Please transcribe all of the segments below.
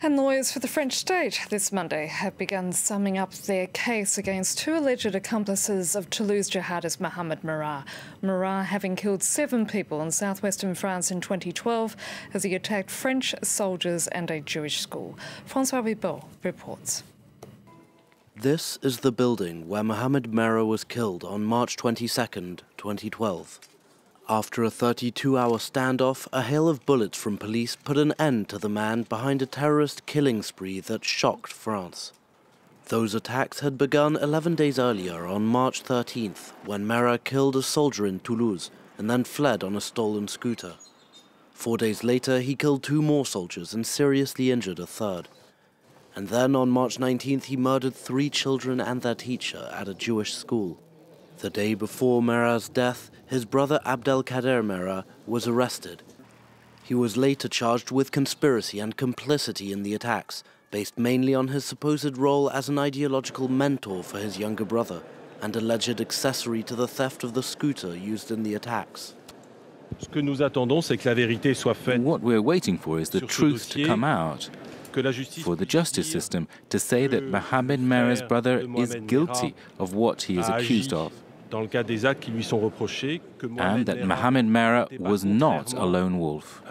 And lawyers for the French state this Monday have begun summing up their case against two alleged accomplices of Toulouse jihadist Mohamed Merah. Merah having killed 7 people in southwestern France in 2012 as he attacked French soldiers and a Jewish school. François Ribot reports. This is the building where Mohamed Merah was killed on March 22nd, 2012. After a 32-hour standoff, a hail of bullets from police put an end to the man behind a terrorist killing spree that shocked France. Those attacks had begun 11 days earlier on March 13th, when Merah killed a soldier in Toulouse and then fled on a stolen scooter. 4 days later, he killed 2 more soldiers and seriously injured a third. And then on March 19th, he murdered 3 children and their teacher at a Jewish school. The day before Merah's death, his brother Abdelkader Merah was arrested. He was later charged with conspiracy and complicity in the attacks, based mainly on his supposed role as an ideological mentor for his younger brother and alleged accessory to the theft of the scooter used in the attacks. What we're waiting for is the truth to come out, for the justice system to say that Mohamed Merah's brother is guilty of what he is accused of, and that Mohamed Merah was not a lone wolf.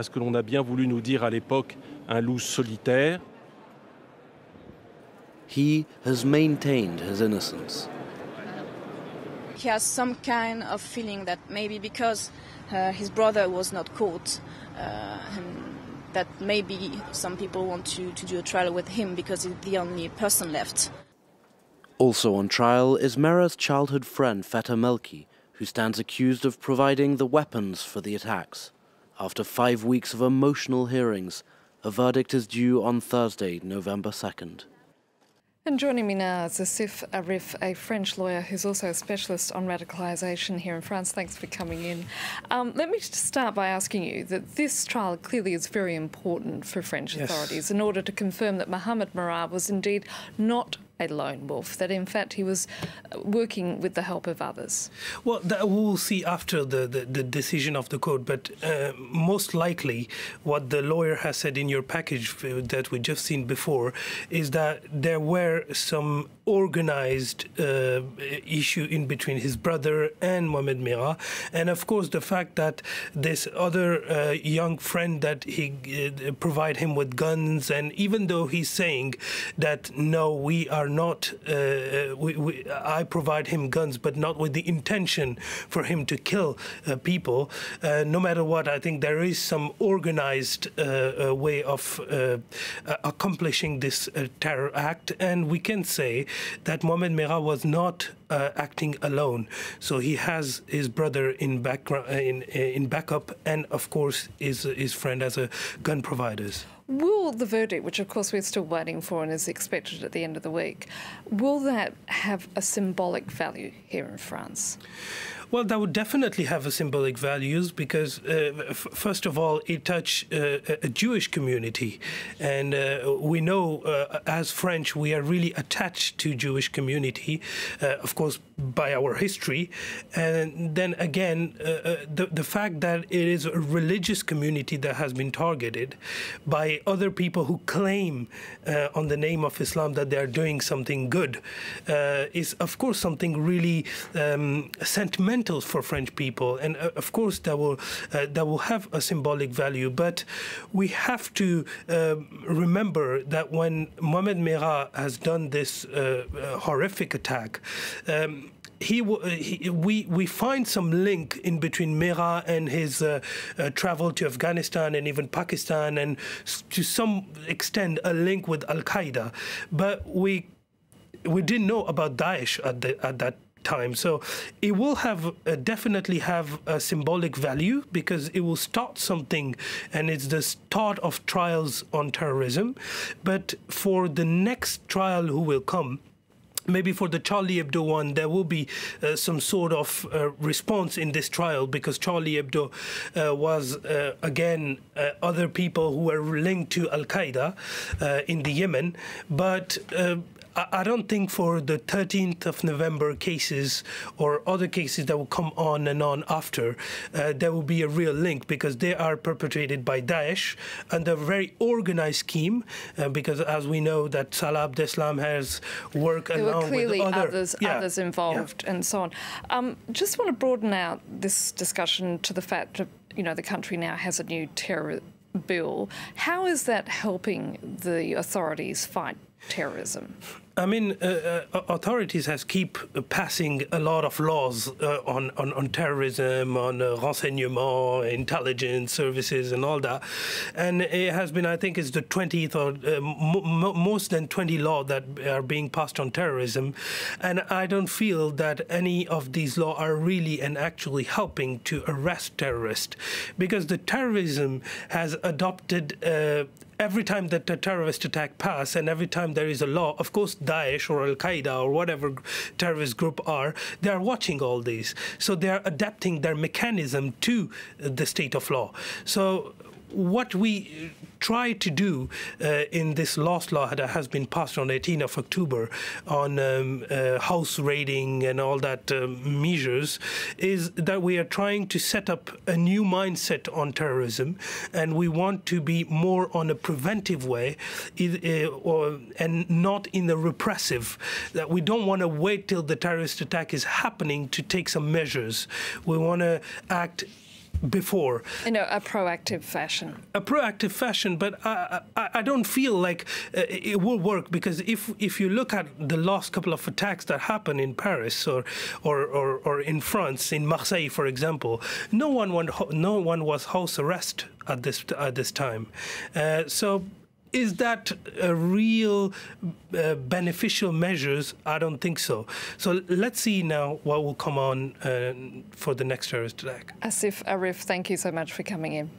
He has maintained his innocence. He has some kind of feeling that maybe because his brother was not caught, that maybe some people want to do a trial with him because he's the only person left. Also on trial is Merah's childhood friend Feta Melki, who stands accused of providing the weapons for the attacks. After 5 weeks of emotional hearings, a verdict is due on Thursday, November 2nd. And joining me now is Asif Arif, a French lawyer who's also a specialist on radicalisation here in France. Thanks for coming in. Let me just start by asking you that this trial clearly is very important for French authorities in order to confirm that Mohamed Merah was indeed not a lone wolf, that in fact he was working with the help of others. Well, that we'll see after the decision of the court, but most likely what the lawyer has said in your package that we just seen before is that there were some organized issue in between his brother and Mohamed Merah, and of course the fact that this other young friend that he provide him with guns, and even though he's saying that no, we are not, I provide him guns, but not with the intention for him to kill people. No matter what, I think there is some organized way of accomplishing this terror act, and we can say that Mohamed Merah was not acting alone. So he has his brother in backup, and of course his friend as a gun providers. Will the verdict, which of course we're still waiting for and is expected at the end of the week, will that have a symbolic value here in France? Well, that would definitely have a symbolic values because, first of all, it touched a Jewish community. And we know, as French, we are really attached to Jewish community, of course, by our history. And then again, the fact that it is a religious community that has been targeted by other people who claim on the name of Islam that they are doing something good is, of course, something really sentimental for French people, and of course that will have a symbolic value. But we have to remember that when Mohamed Merah has done this horrific attack, we find some link in between Merah and his travel to Afghanistan and even Pakistan, and to some extent a link with Al-Qaeda. But we didn't know about Daesh at that time. So it will have definitely have a symbolic value because it will start something, and it's the start of trials on terrorism. But for the next trial who will come, maybe for the Charlie Hebdo one, there will be some sort of response in this trial, because Charlie Hebdo was, again, other people who were linked to Al-Qaeda in the Yemen. But I don't think for the 13th of November cases or other cases that will come on and on after, there will be a real link, because they are perpetrated by Daesh under a very organized scheme, because as we know that Salah Abdeslam has worked along with there were clearly other, others involved and so on. Just want to broaden out this discussion to the fact that, you know, the country now has a new terror bill. How is that helping the authorities fight terrorism? I mean, authorities has keep passing a lot of laws on terrorism, on renseignement, intelligence services, and all that. And it has been, I think, it's the 20th or most than 20 laws that are being passed on terrorism. And I don't feel that any of these laws are really and actually helping to arrest terrorists, because the terrorism has adopted every time that a terrorist attack passes, and every time there is a law, of course, Daesh or Al-Qaeda or whatever terrorist group they are watching all these. So they are adapting their mechanism to the state of law. So what we try to do in this last law that has been passed on 18th of October on house raiding and all that measures is that we are trying to set up a new mindset on terrorism, and we want to be more on a preventive way and not in the repressive, that we don't want to wait till the terrorist attack is happening to take some measures. We want to act before. In a proactive fashion. A proactive fashion, but I don't feel like it will work, because if you look at the last couple of attacks that happened in Paris or in France, in Marseille, for example, no one was house arrest at this time. So is that a real beneficial measures? I don't think so. So let's see now what will come on for the next terrorist attack. Asif Arif, thank you so much for coming in.